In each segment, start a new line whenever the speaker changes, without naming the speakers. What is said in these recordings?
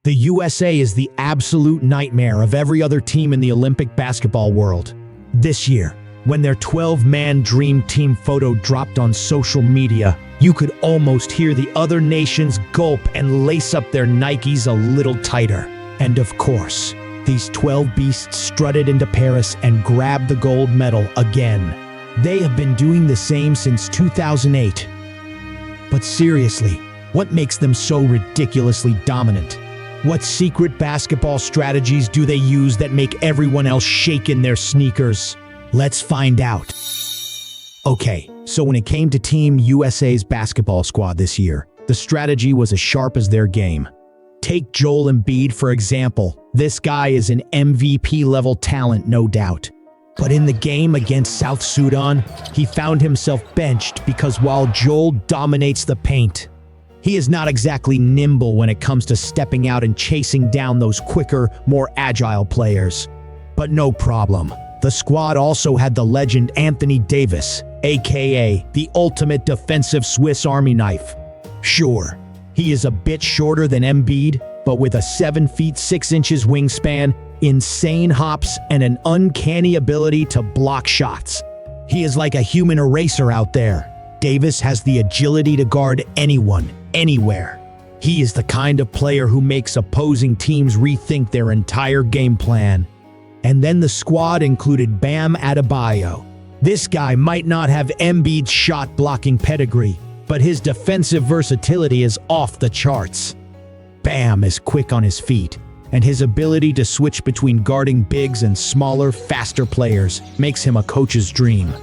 The USA is the absolute nightmare of every other team in the Olympic basketball world. This year, when their 12-man dream team photo dropped on social media, you could almost hear the other nations gulp and lace up their Nikes a little tighter. And of course, these 12 beasts strutted into Paris and grabbed the gold medal again. They have been doing the same since 2008. But seriously, what makes them so ridiculously dominant? What secret basketball strategies do they use that make everyone else shake in their sneakers? Let's find out. Okay, so when it came to Team USA's basketball squad this year, the strategy was as sharp as their game. Take Joel Embiid, for example. This guy is an MVP-level talent, no doubt. But in the game against South Sudan, he found himself benched because while Joel dominates the paint, he is not exactly nimble when it comes to stepping out and chasing down those quicker, more agile players. But no problem. The squad also had the legend Anthony Davis, aka the ultimate defensive Swiss Army knife. Sure, he is a bit shorter than Embiid, but with a 7 feet 6 inches wingspan, insane hops, and an uncanny ability to block shots. He is like a human eraser out there. Davis has the agility to guard anyone, anywhere. He is the kind of player who makes opposing teams rethink their entire game plan. And then the squad included Bam Adebayo. This guy might not have Embiid's shot-blocking pedigree, but his defensive versatility is off the charts. Bam is quick on his feet, and his ability to switch between guarding bigs and smaller, faster players makes him a coach's dream.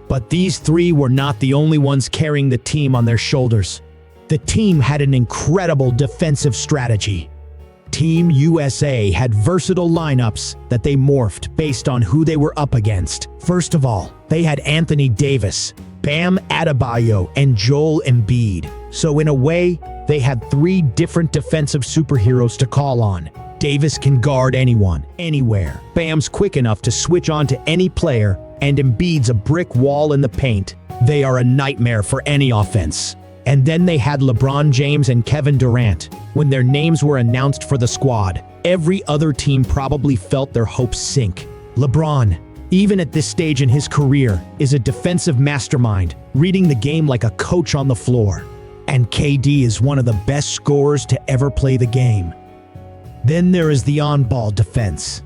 But these three were not the only ones carrying the team on their shoulders. The team had an incredible defensive strategy. Team USA had versatile lineups that they morphed based on who they were up against. First of all, they had Anthony Davis, Bam Adebayo, and Joel Embiid. So in a way, they had three different defensive superheroes to call on. Davis can guard anyone, anywhere. Bam's quick enough to switch on to any player, and Embiid's a brick wall in the paint. They are a nightmare for any offense. And then they had LeBron James and Kevin Durant. When their names were announced for the squad, every other team probably felt their hopes sink. LeBron, even at this stage in his career, is a defensive mastermind, reading the game like a coach on the floor. And KD is one of the best scorers to ever play the game. Then there is the on-ball defense.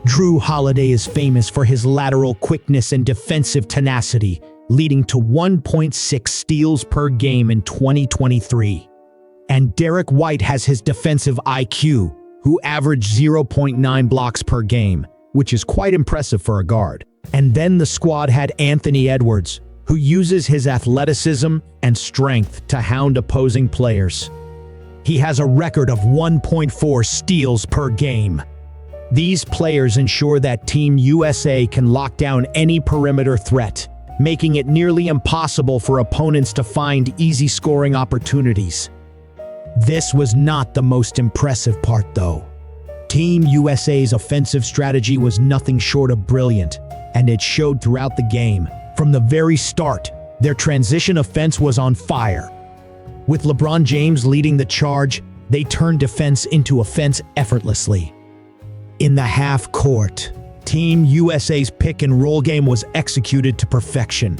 Drew Holiday is famous for his lateral quickness and defensive tenacity, leading to 1.6 steals per game in 2023. And Derek White has his defensive IQ, who averaged 0.9 blocks per game, which is quite impressive for a guard. And then the squad had Anthony Edwards, who uses his athleticism and strength to hound opposing players. He has a record of 1.4 steals per game. These players ensure that Team USA can lock down any perimeter threat, making it nearly impossible for opponents to find easy scoring opportunities. This was not the most impressive part, though. Team USA's offensive strategy was nothing short of brilliant, and it showed throughout the game. From the very start, their transition offense was on fire. With LeBron James leading the charge, they turned defense into offense effortlessly. In the half court, Team USA's pick-and-roll game was executed to perfection.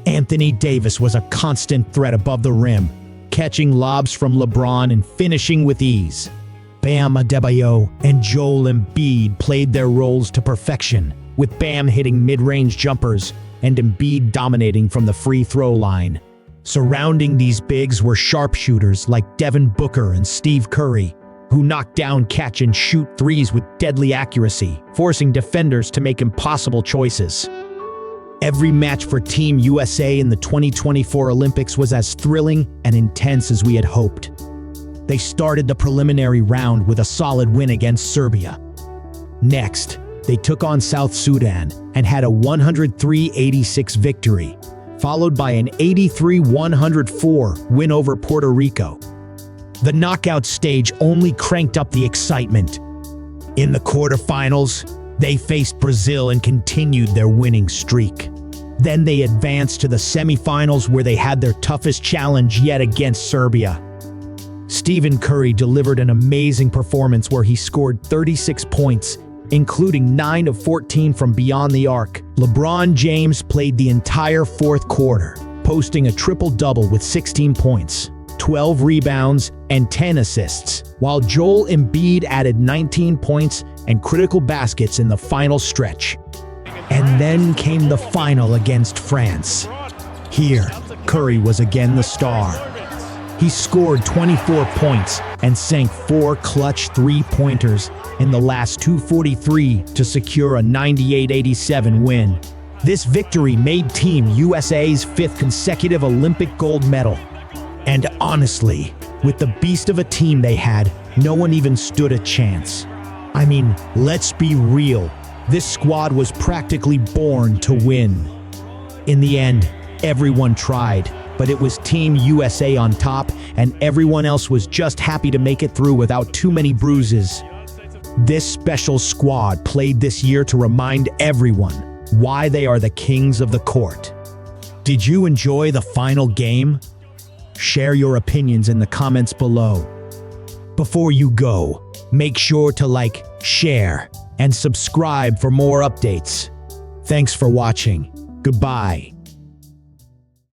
Anthony Davis was a constant threat above the rim, catching lobs from LeBron and finishing with ease. Bam Adebayo and Joel Embiid played their roles to perfection, with Bam hitting mid-range jumpers and Embiid dominating from the free throw line. Surrounding these bigs were sharpshooters like Devin Booker and Steph Curry, who knocked down catch-and-shoot threes with deadly accuracy, forcing defenders to make impossible choices. Every match for Team USA in the 2024 Olympics was as thrilling and intense as we had hoped. They started the preliminary round with a solid win against Serbia. Next, they took on South Sudan and had a 103-86 victory, followed by an 83-104 win over Puerto Rico. The knockout stage only cranked up the excitement. In the quarterfinals, they faced Brazil and continued their winning streak. Then they advanced to the semifinals where they had their toughest challenge yet against Serbia. Stephen Curry delivered an amazing performance where he scored 36 points, including 9 of 14 from beyond the arc. LeBron James played the entire fourth quarter, posting a triple-double with 16 points, 12 rebounds, and 10 assists, while Joel Embiid added 19 points and critical baskets in the final stretch. And then came the final against France. Here, Curry was again the star. He scored 24 points and sank 4 clutch three-pointers in the last 2:43 to secure a 98-87 win. This victory made Team USA's 5th consecutive Olympic gold medal. And honestly, with the beast of a team they had, no one even stood a chance. I mean, let's be real. This squad was practically born to win. In the end, everyone tried, but it was Team USA on top, and everyone else was just happy to make it through without too many bruises. This special squad played this year to remind everyone why they are the kings of the court. Did you enjoy the final game? Share your opinions in the comments below. Before you go, make sure to like, share, and subscribe for more updates. Thanks for watching. Goodbye.